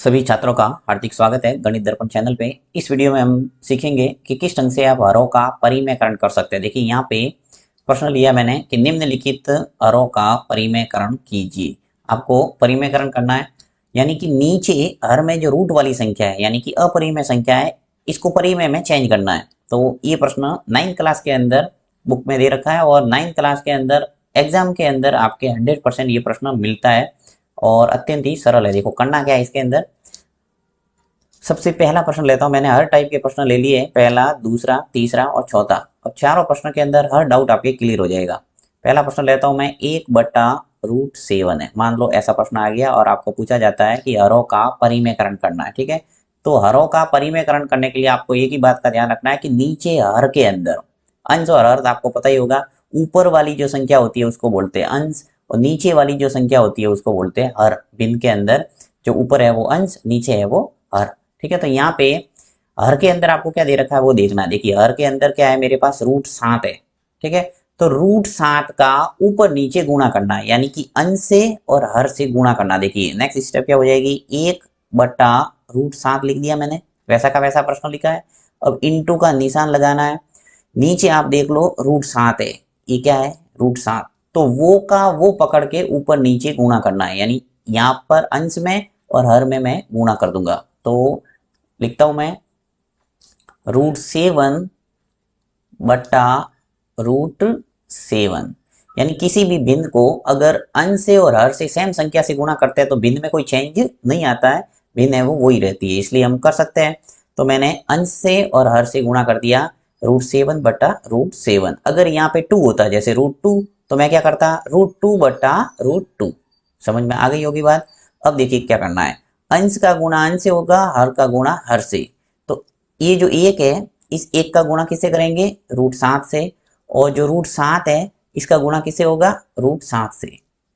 सभी छात्रों का हार्दिक स्वागत है गणित दर्पण चैनल पे। इस वीडियो में हम सीखेंगे कि किस ढंग से आप हरों का परिमेयकरण कर सकते हैं। देखिए यहाँ पे प्रश्न लिया मैंने कि निम्नलिखित हरों का परिमेयकरण कीजिए। आपको परिमेयकरण करना है, यानी कि नीचे हर में जो रूट वाली संख्या है यानी कि अपरिमेय संख्या है, इसको परिमेय में चेंज करना है। तो ये प्रश्न 9th क्लास के अंदर बुक में दे रखा है और 9th क्लास के अंदर एग्जाम के अंदर आपके 100% ये प्रश्न मिलता है और अत्यंत ही सरल है। देखो करना क्या है इसके अंदर। सबसे पहला प्रश्न लेता हूं, मैंने हर टाइप के प्रश्न ले लिए, पहला, दूसरा, तीसरा और चौथा। अब चारों प्रश्न के अंदर हर डाउट आपके क्लियर हो जाएगा। पहला प्रश्न लेता हूं मैं, 1/√7 है। मान लो ऐसा प्रश्न आ गया और आपको पूछा जाता है कि हरों का परिमेयकरण करना है। ठीक है, तो हरों का परिमेयकरण करने के लिए आपको एक ही बात का ध्यान रखना है कि नीचे हर के अंदर अंश और हर आपको पता ही होगा, ऊपर वाली जो संख्या होती है उसको बोलते हैं अंश और नीचे वाली जो संख्या होती है उसको बोलते हैं हर। भिन्न के अंदर जो ऊपर है वो अंश, नीचे है वो हर। ठीक है, तो यहाँ पे हर के अंदर आपको क्या दे रखा है वो देखना। देखिए हर के अंदर क्या है, मेरे पास √7 है। ठीक है, तो √7 का ऊपर नीचे गुणा करना है, यानी कि अंश से और हर से गुणा करना। देखिए नेक्स्ट स्टेप क्या हो जाएगी, 1/√7 लिख दिया मैंने, वैसा का वैसा प्रश्न लिखा है। अब इंटू का निशान लगाना है, नीचे आप देख लो √7 है, ये क्या है √7, तो वो का वो पकड़ के ऊपर नीचे गुणा करना है, यानी यहाँ पर अंश में और हर में मैं गुणा कर दूंगा। तो लिखता हूं मैं √7/√7, यानी किसी भी भिन्न को अगर अंश से और हर से सेम संख्या से गुणा करते हैं तो भिन्न में कोई चेंज नहीं आता है, भिन्न है वो वही रहती है, इसलिए हम कर सकते हैं। तो मैंने अंश से और हर से गुणा कर दिया, √7/√7। अगर यहाँ पे 2 होता, जैसे √2, तो मैं क्या करता, √2/√2। समझ में आ गई होगी बात। अब देखिए क्या करना है, अंश का गुणा अंश से होगा, हर का गुणा हर से। तो ये जो 1 है, इस 1 का गुणा किससे करेंगे, √7 से, और जो √7 है इसका गुणा किससे होगा, √7 से।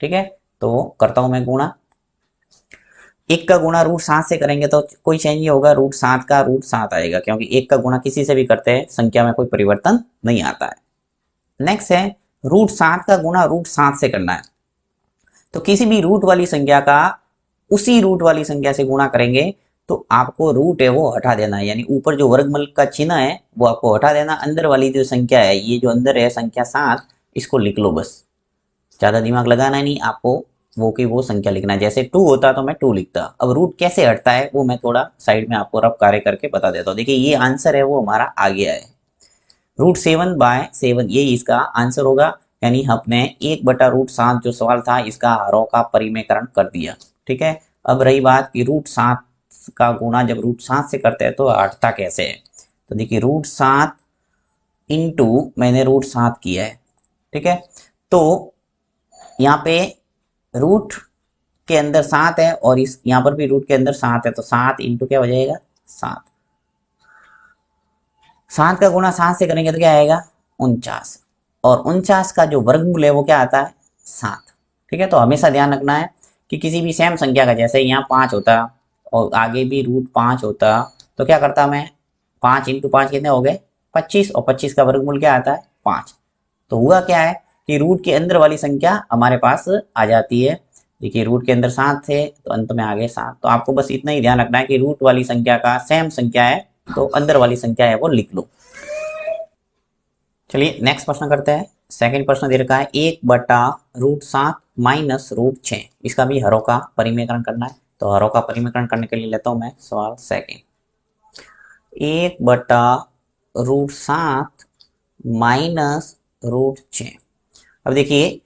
ठीक है, तो करता हूं मैं गुणा। 1 का गुणा √7 से करेंगे तो कोई चेंज नहीं होगा, √7 का √7 आएगा, क्योंकि 1 का गुणा किसी से भी करते हैं संख्या में कोई परिवर्तन नहीं आता है। नेक्स्ट है, √7 का गुणा √7 से करना है। तो किसी भी रूट वाली संख्या का उसी रूट वाली संख्या से गुणा करेंगे तो आपको रूट है वो हटा देना है, यानी ऊपर जो वर्गमूल का चिन्ह है वो आपको हटा देना। अंदर वाली जो संख्या है, ये जो अंदर है संख्या 7, इसको लिख लो बस, ज्यादा दिमाग लगाना नहीं आपको, वो की वो संख्या लिखना है। जैसे 2 होता तो मैं 2 लिखता। अब रूट कैसे हटता है वो मैं थोड़ा साइड में आपको रफ कार्य करके बता देता हूँ। देखिए ये आंसर है वो हमारा आ गया है, √7/7 ये इसका आंसर होगा। यानी हमने 1/√7 जो सवाल था इसका हरों का परिमेयकरण कर दिया। ठीक है, अब रही बात कि √7 का गुणा जब √7 से करते हैं तो हटता कैसे है। तो देखिए √7 इंटू मैंने √7 किया है। ठीक है, तो यहाँ पे रूट के अंदर 7 है और इस यहाँ पर भी रूट के अंदर 7 है, तो 7 इंटू क्या हो जाएगा 7। 7 का गुणा 7 से करेंगे तो क्या आएगा 49, और 49 का जो वर्गमूल है वो क्या आता है 7। ठीक है, तो हमेशा ध्यान रखना है कि किसी भी सेम संख्या का, जैसे यहाँ 5 होता और आगे भी √5 होता, तो क्या करता मैं, 5 इंटू 5 कितने हो गए 25, और 25 का वर्गमूल क्या आता है 5। तो हुआ क्या है कि रूट के अंदर वाली संख्या हमारे पास आ जाती है। देखिए रूट के अंदर 7 थे तो अंत में आ गए 7। तो आपको बस इतना ही ध्यान रखना है कि रूट वाली संख्या का सेम संख्या है तो अंदर वाली संख्या है वो लिख लो। चलिए नेक्स्ट प्रश्न करते हैं। सेकंड प्रश्न दे रखा है, 1/√7 माइनस √6, इसका भी हरों का परिमेयकरण करना है। तो हरों का परिमेयकरण करने के लिए लेता हूं मैं सवाल सेकंड, 1/√7 माइनस √6। अब देखिए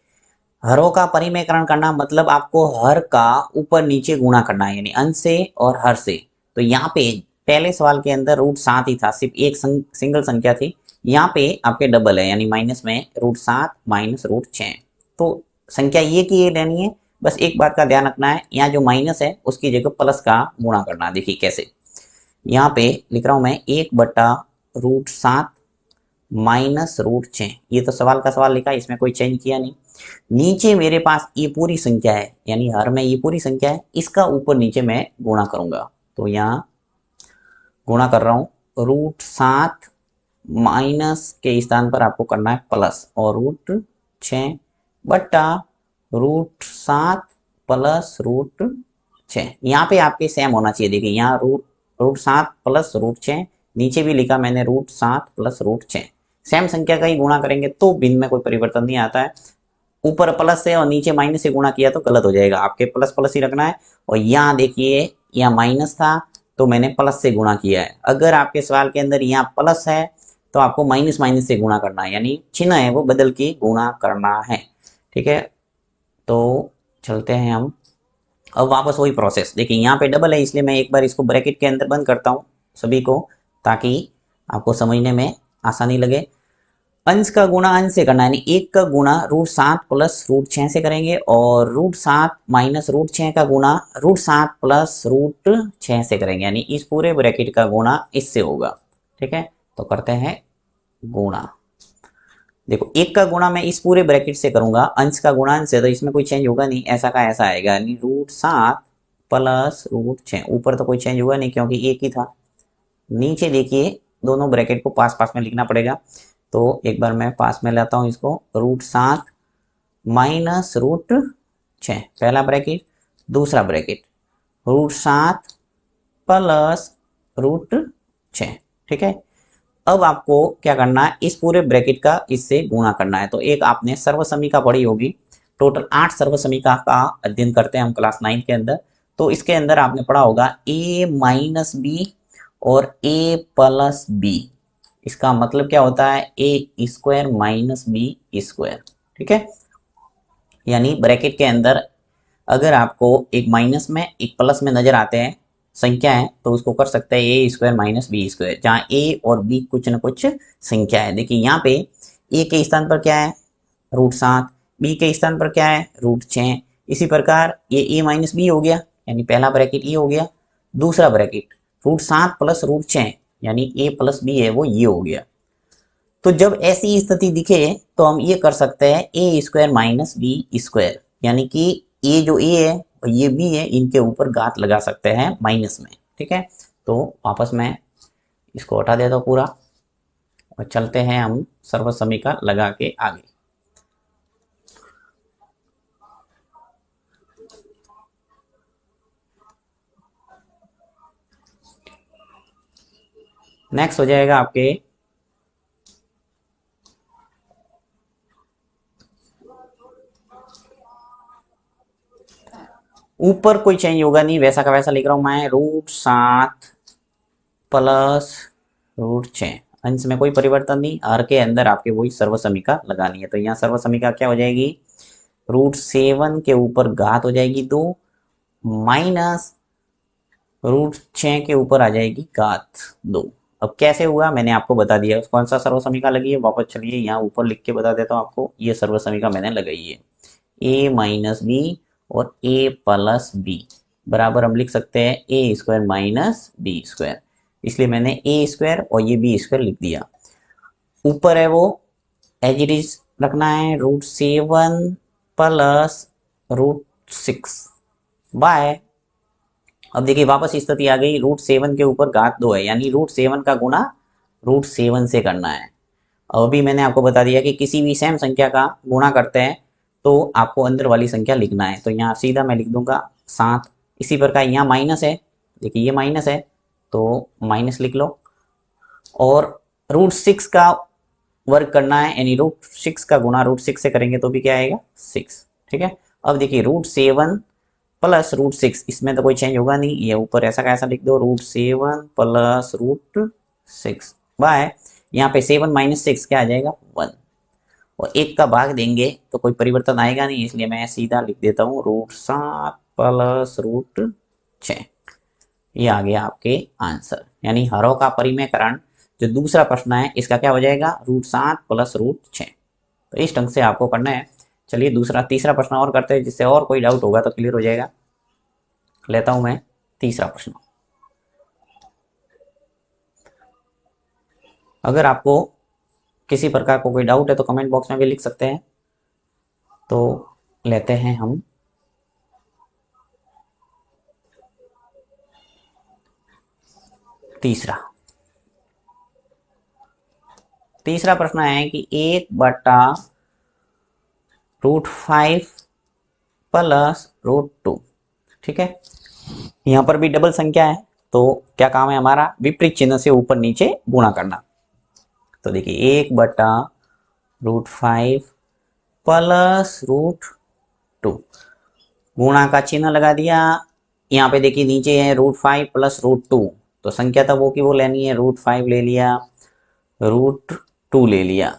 हरों का परिमेयकरण करना मतलब आपको हर का ऊपर नीचे गुणा करना है, यानी अंश से और हर से। तो यहाँ पे पहले सवाल के अंदर √7 ही था, सिर्फ एक सिंगल संख्या थी, यहाँ पे आपके डबल है, यानी माइनस में √7 माइनस √6। तो संख्या ये की ये लेनी है, बस एक बात का ध्यान रखना है, यहाँ जो माइनस है उसकी जगह प्लस का गुणा करना है। देखिए कैसे, यहाँ पे लिख रहा हूं मैं 1/√7 माइनस √6, ये तो सवाल का सवाल लिखा, इसमें कोई चेंज किया नहीं। नीचे मेरे पास ये पूरी संख्या है, यानी हर में ये पूरी संख्या है, इसका ऊपर नीचे मैं गुणा करूंगा। तो यहाँ गुणा कर रहा हूं, √7 माइनस के स्थान पर आपको करना है प्लस, और √6 बटा √7 प्लस √6। 6। यहाँ पे आपके सेम होना चाहिए। देखिए यहाँ रूट 7 प्लस रूट 6, नीचे भी लिखा मैंने रूट 7 प्लस रूट 6। सेम संख्या का ही गुणा करेंगे तो भिन्न में कोई परिवर्तन नहीं आता है। ऊपर प्लस से और नीचे माइनस से गुणा किया तो गलत हो जाएगा, आपके प्लस प्लस ही रखना है। और यहाँ देखिए यहाँ माइनस था तो मैंने प्लस से गुणा किया है। अगर आपके सवाल के अंदर यहाँ प्लस है तो आपको माइनस माइनस से गुणा करना है, यानी चिन्ह है वो बदल के गुणा करना है। ठीक है, तो चलते हैं हम अब वापस वही प्रोसेस। देखिए यहाँ पे डबल है इसलिए मैं एक बार इसको ब्रैकेट के अंदर बंद करता हूँ सभी को, ताकि आपको समझने में आसानी लगे। अंश का गुणा अंश से करना है, यानी 1 का गुणा रूट 7 प्लस रूट 6 से करेंगे, और रूट 7 माइनस रूट 6 का गुणा रूट 7 प्लस रूट 6 से करेंगे, यानी इस पूरे ब्रैकेट का गुणा इससे होगा। ठीक है, तो करते हैं गुणा। देखो 1 का गुणा मैं इस पूरे ब्रैकेट से करूंगा, अंश का गुणा अंश से, तो इसमें कोई चेंज होगा नहीं, ऐसा का ऐसा आएगा, यानी रूट 7 प्लस रूट 6। ऊपर तो कोई चेंज हुआ नहीं क्योंकि एक ही था। नीचे देखिए दोनों ब्रैकेट को पास पास में लिखना पड़ेगा, तो एक बार मैं पास में लाता हूं इसको। रूट 7 माइनस रूट 6 पहला ब्रैकेट, दूसरा ब्रैकेट रूट 7 प्लस रूट 6। ठीक है, अब आपको क्या करना है, इस पूरे ब्रैकेट का इससे गुणा करना है। तो एक आपने सर्वसमीका पढ़ी होगी, टोटल 8 सर्वसमीका का अध्ययन करते हैं हम क्लास 9 के अंदर। तो इसके अंदर आपने पढ़ा होगा a माइनस बी और a प्लस बी। इसका मतलब क्या होता है, ए स्क्वायर माइनस बी स्क्वायर। ठीक है, यानी ब्रैकेट के अंदर अगर आपको एक माइनस में एक प्लस में नजर आते हैं संख्या है तो उसको कर सकते हैं ए स्क्वायर माइनस बी स्क्वायर, जहाँ ए और बी कुछ न कुछ संख्या है। देखिए यहाँ पे ए के स्थान पर क्या है, रूट 7, बी के स्थान पर क्या है, रूट 6। इसी प्रकार ये ए माइनस बी हो गया, यानी पहला ब्रैकेट ये हो गया, दूसरा ब्रैकेट रूट 7 प्लस रूट 6, यानी ए प्लस बी है वो ये हो गया। तो जब ऐसी स्थिति दिखे तो हम ये कर सकते हैं ए स्क्वायर माइनस बी स्क्वायर, यानी कि ए जो ए है और ये बी है, इनके ऊपर घात लगा सकते हैं माइनस में। ठीक है, तो वापस मैं इसको हटा देता हूँ पूरा और चलते हैं हम सर्वसमीका लगा के आगे। नेक्स्ट हो जाएगा आपके ऊपर कोई चेंज होगा नहीं, वैसा का वैसा लिख रहा हूं मैं, रूट 7 प्लस रूट 6। अंश में कोई परिवर्तन नहीं, हर के अंदर आपके वही सर्वसमीका लगानी है। तो यहाँ सर्वसमीका क्या हो जाएगी, रूट 7 के ऊपर घात हो जाएगी 2 माइनस रूट 6 के ऊपर आ जाएगी घात 2। अब कैसे हुआ मैंने आपको बता दिया, कौन सा सर्वसमीका लगी है, वापस चलिए यहाँ ऊपर लिख के बता देता हूँ आपको। ये सर्वसमीका मैंने लगाई है, ए माइनस बी और ए प्लस बी बराबर हम लिख सकते हैं ए स्क्वायर माइनस बी स्क्वायर, इसलिए मैंने ए स्क्वायर और ये बी स्क्वायर लिख दिया। ऊपर है वो एज इट इज रखना है, रूट 7 प्लस रूट 6 बाय। अब देखिए वापस स्थिति आ गई, रूट 7 के ऊपर घात 2 है, यानी रूट 7 का गुणा रूट 7 से करना है। अभी मैंने आपको बता दिया कि किसी भी सेम संख्या का गुणा करते हैं तो आपको अंदर वाली संख्या लिखना है। तो यहाँ सीधा मैं लिख दूंगा 7। इसी प्रकार यहाँ माइनस है, देखिए ये माइनस है तो माइनस लिख लो, और रूट 6 का वर्ग करना है, यानी रूट 6 का गुणा रूट 6 से करेंगे तो भी क्या आएगा 6। ठीक है, अब देखिए रूट 7 प्लस रूट 6, इसमें तो कोई चेंज होगा नहीं, ये ऊपर ऐसा कैसा लिख दो, रूट 7 प्लस रूट 6 बाय, यहाँ पे 7 माइनस 6 क्या आ जाएगा 1, और 1 का भाग देंगे तो कोई परिवर्तन आएगा नहीं, इसलिए मैं सीधा लिख देता हूँ रूट 7 प्लस रूट 6। ये आ गया आपके आंसर, यानी हरों का परिमेयकरण जो दूसरा प्रश्न है इसका क्या हो जाएगा, रूट 7 प्लस रूट 6। तो इस ढंग से आपको करना है। चलिए तीसरा प्रश्न और करते हैं, जिससे और कोई डाउट होगा तो क्लियर हो जाएगा। लेता हूं मैं तीसरा प्रश्न। अगर आपको किसी प्रकार को कोई डाउट है तो कमेंट बॉक्स में भी लिख सकते हैं। तो लेते हैं हम तीसरा प्रश्न है कि 1/√5 प्लस √2। ठीक है, यहाँ पर भी डबल संख्या है, तो क्या काम है हमारा, विपरीत चिन्ह से ऊपर नीचे गुणा करना। तो देखिए 1/√5 प्लस √2, गुणा का चिन्ह लगा दिया। यहाँ पे देखिए नीचे है √5 प्लस √2, तो संख्या तो वो की वो लेनी है, √5 ले लिया, √2 ले लिया।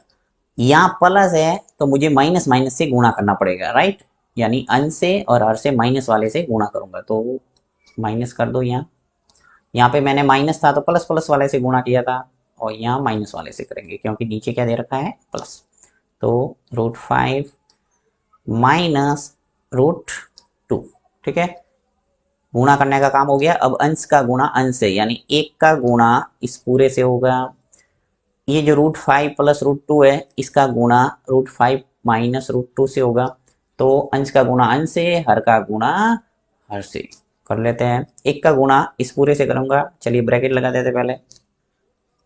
यहाँ प्लस है तो मुझे माइनस माइनस से गुणा करना पड़ेगा, राइट, यानी अंश से और हर से माइनस वाले से गुणा करूंगा, तो माइनस कर दो। यहाँ पे मैंने माइनस था तो प्लस प्लस वाले से गुणा किया था, और यहाँ माइनस वाले से करेंगे क्योंकि नीचे क्या दे रखा है, प्लस। तो √5 माइनस √2, ठीक है, गुणा करने का काम हो गया। अब अंश का गुणा अंश से, यानी 1 का गुणा इस पूरे से होगा। ये जो √5 प्लस √2 है, इसका गुणा √5 माइनस √2 से होगा। तो अंश का गुणा अंश से, हर का गुणा हर से कर लेते हैं। 1 का गुणा इस पूरे से करूंगा, चलिए ब्रैकेट लगा देते पहले,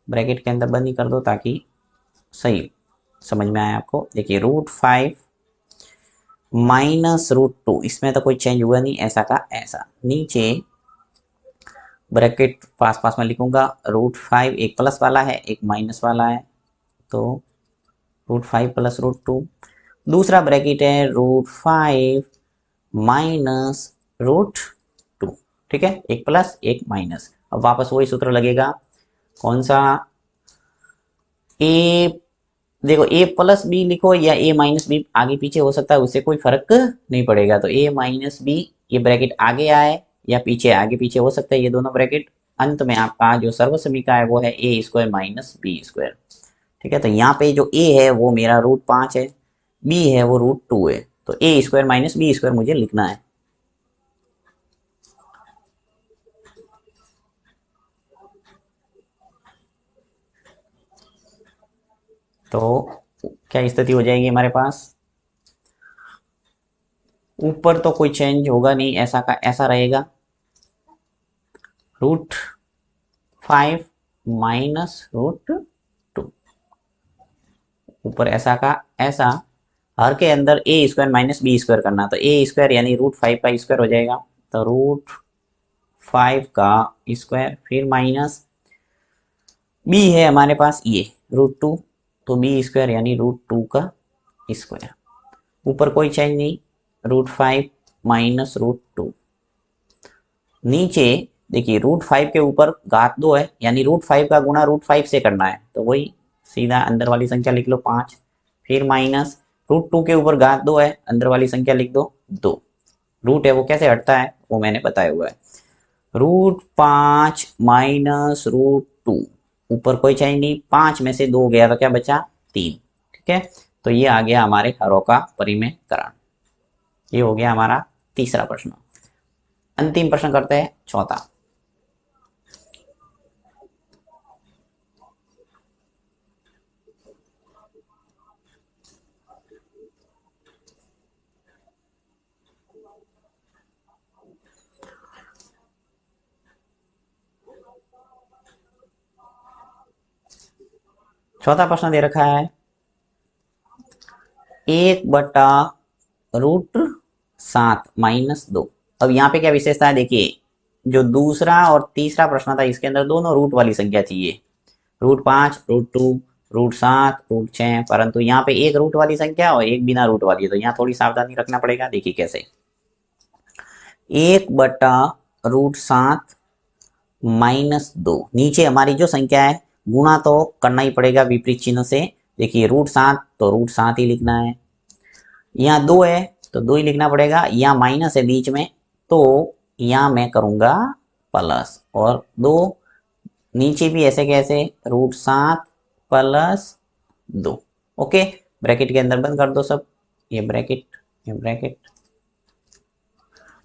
ब्रैकेट के अंदर बंद ही कर दो ताकि सही समझ में आए आपको। देखिए √5 माइनस √2, इसमें तो कोई चेंज हुआ नहीं, ऐसा का ऐसा। नीचे ब्रैकेट पास पास में लिखूंगा, √5 एक प्लस वाला है एक माइनस वाला है, तो √5 प्लस √2। दूसरा ब्रैकेट है √5 माइनस √2, ठीक है, एक प्लस एक माइनस। अब वापस वही सूत्र लगेगा, कौन सा, ए, देखो ए प्लस बी लिखो या ए माइनस बी, आगे पीछे हो सकता है, उससे कोई फर्क नहीं पड़ेगा। तो ए माइनस बी, ये ब्रैकेट आगे आए या पीछे, आगे पीछे हो सकता है ये दोनों ब्रैकेट। अंत में आपका जो सर्वसमी का है वो है a² माइनस b², ठीक है। तो यहाँ पे जो a है वो मेरा √5 है, b है वो √2 है, तो a² माइनस b² मुझे लिखना है। तो क्या स्थिति हो जाएगी हमारे पास, ऊपर तो कोई चेंज होगा नहीं, ऐसा का ऐसा रहेगा, √5 माइनस √2, ऊपर ऐसा का ऐसा, हर के अंदर a² माइनस b² करना, तो a² यानी √5 का स्क्वायर हो जाएगा, तो √5 का स्क्वायर, फिर माइनस b है हमारे पास ये √2, तो b² यानी √2 का स्क्वायर, ऊपर कोई चेंज नहीं, √5 माइनस √2। नीचे देखिए √5 के ऊपर घात 2 है, यानी √5 का गुणा √5 से करना है, तो वही सीधा अंदर वाली संख्या लिख लो 5, फिर माइनस √2 के ऊपर घात 2 है, अंदर वाली संख्या लिख दो 2, रूट है वो कैसे हटता है वो मैंने बताया हुआ है। √5 माइनस √2, ऊपर कोई चेंज नहीं, 5 में से 2 गया तो क्या बचा 3, ठीक है। तो ये आ गया हमारे हरों का परिमेयकरण। ये हो गया हमारा तीसरा प्रश्न। अंतिम प्रश्न करते हैं चौथा। चौथा प्रश्न दे रखा है 1/√7 माइनस 2। अब यहाँ पे क्या विशेषता है, देखिए जो दूसरा और तीसरा प्रश्न था इसके अंदर दोनों रूट वाली संख्या चाहिए, √5, √2, √7, √6, परंतु यहाँ पे एक रूट वाली संख्या और एक बिना रूट वाली है, तो यहाँ थोड़ी सावधानी रखना पड़ेगा। देखिए कैसे, 1/√7 माइनस 2, नीचे हमारी जो संख्या है गुणा तो करना ही पड़ेगा विपरीत चिन्ह से। देखिए √7 तो √7 ही लिखना है, यहाँ 2 है तो 2 ही लिखना पड़ेगा, यहाँ माइनस है बीच में तो यहाँ मैं करूंगा प्लस, और 2 नीचे भी ऐसे कैसे, √7 प्लस 2, ओके। ब्रैकेट के अंदर बंद कर दो सब, ये ब्रैकेट ये ब्रैकेट।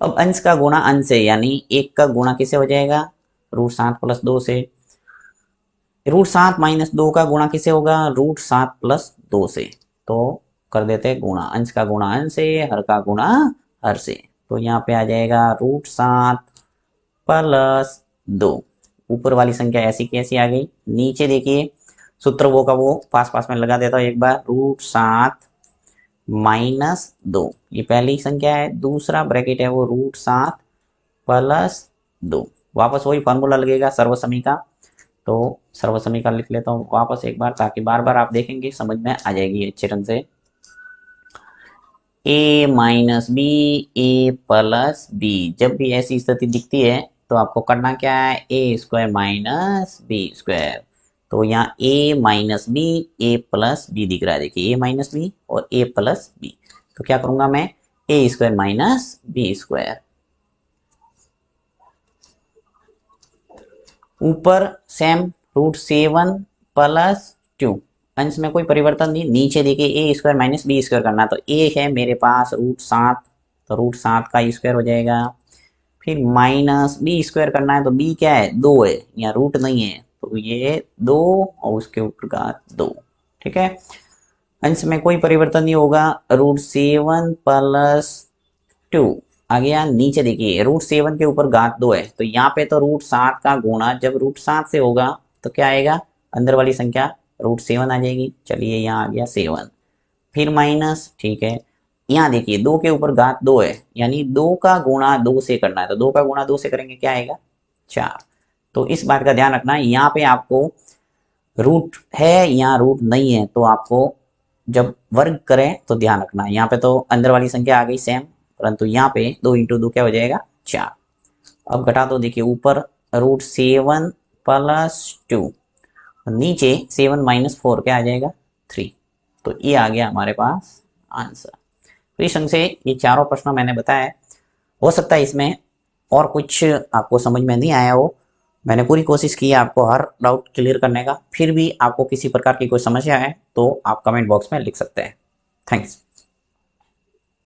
अब अंश का गुणा अंश से, यानी 1 का गुणा किसे हो जाएगा, √7 प्लस 2 से। √7 माइनस 2 का गुणा किसे होगा, √7 प्लस 2 से। तो कर देते हैं गुणा, अंश का गुणा अंश से, हर का गुणा हर से। तो यहाँ पे आ जाएगा √7 प्लस 2, ऊपर वाली संख्या ऐसी की ऐसी आ गई। नीचे देखिए सूत्र वो का वो पास पास में लगा देता हूँ एक बार, √7 माइनस 2, ये पहली संख्या है, दूसरा ब्रैकेट है वो √7 प्लस 2। वापस वही फॉर्मूला लगेगा सर्वसमी का, तो सर्वसमी का लिख लेता हूँ वापस एक बार, ताकि बार बार आप देखेंगे समझ में आ जाएगी अच्छे ढंग से। ए माइनस बी, ए प्लस बी, जब भी ऐसी स्थिति दिखती है तो आपको करना क्या है, ए स्क्वायर माइनस बी स्क्वायर। तो यहाँ ए माइनस बी, ए प्लस बी दिख रहा है, देखिए ए माइनस बी और ए प्लस बी। तो क्या करूंगा मैं, ए स्क्वायर माइनस बी स्क्वायर, ऊपर सेम √7 प्लस 2, अंश में कोई परिवर्तन नहीं, नीचे देखिए ए स्क्वायर माइनस बी स्क्वायर करना, तो ए है मेरे पास √7, तो √7 का स्क्वायर हो जाएगा। फिर माइनस बी स्क्वायर करना है, तो बी क्या है, 2 है, यहाँ रूट नहीं है, तो ये 2 और उसके ऊपर का 2, ठीक है। अंश में कोई परिवर्तन नहीं होगा, √7 प्लस 2 आ गया। नीचे देखिए √7 के ऊपर घात 2 है, तो यहाँ पे तो √7 का गुणा जब √7 से होगा तो क्या आएगा, अंदर वाली संख्या √7 आ जाएगी। चलिए यहाँ आ गया 7, फिर माइनस, ठीक है। यहाँ देखिए 2 के ऊपर घात 2 है, यानी 2 का गुणा 2 से करना है, तो 2 का गुणा 2 से करेंगे क्या आएगा, 4। तो इस बात का ध्यान रखना, यहाँ पे आपको रूट है यहाँ रूट नहीं है, तो आपको जब वर्ग करें तो ध्यान रखना, यहाँ पे तो अंदर वाली संख्या आ गई सेम, परंतु यहाँ पे 2 × 2 क्या हो जाएगा, 4। अब घटा दो, देखिए ऊपर √7 प्लस 2, नीचे 7 माइनस 4 क्या आ जाएगा, 3। तो ये आ गया हमारे पास आंसर। तो इस ढंग से ये चारों प्रश्न मैंने बताया, हो सकता है इसमें और कुछ आपको समझ में नहीं आया हो, मैंने पूरी कोशिश की है आपको हर डाउट क्लियर करने का। फिर भी आपको किसी प्रकार की कोई समस्या है तो आप कमेंट बॉक्स में लिख सकते हैं। थैंक्स।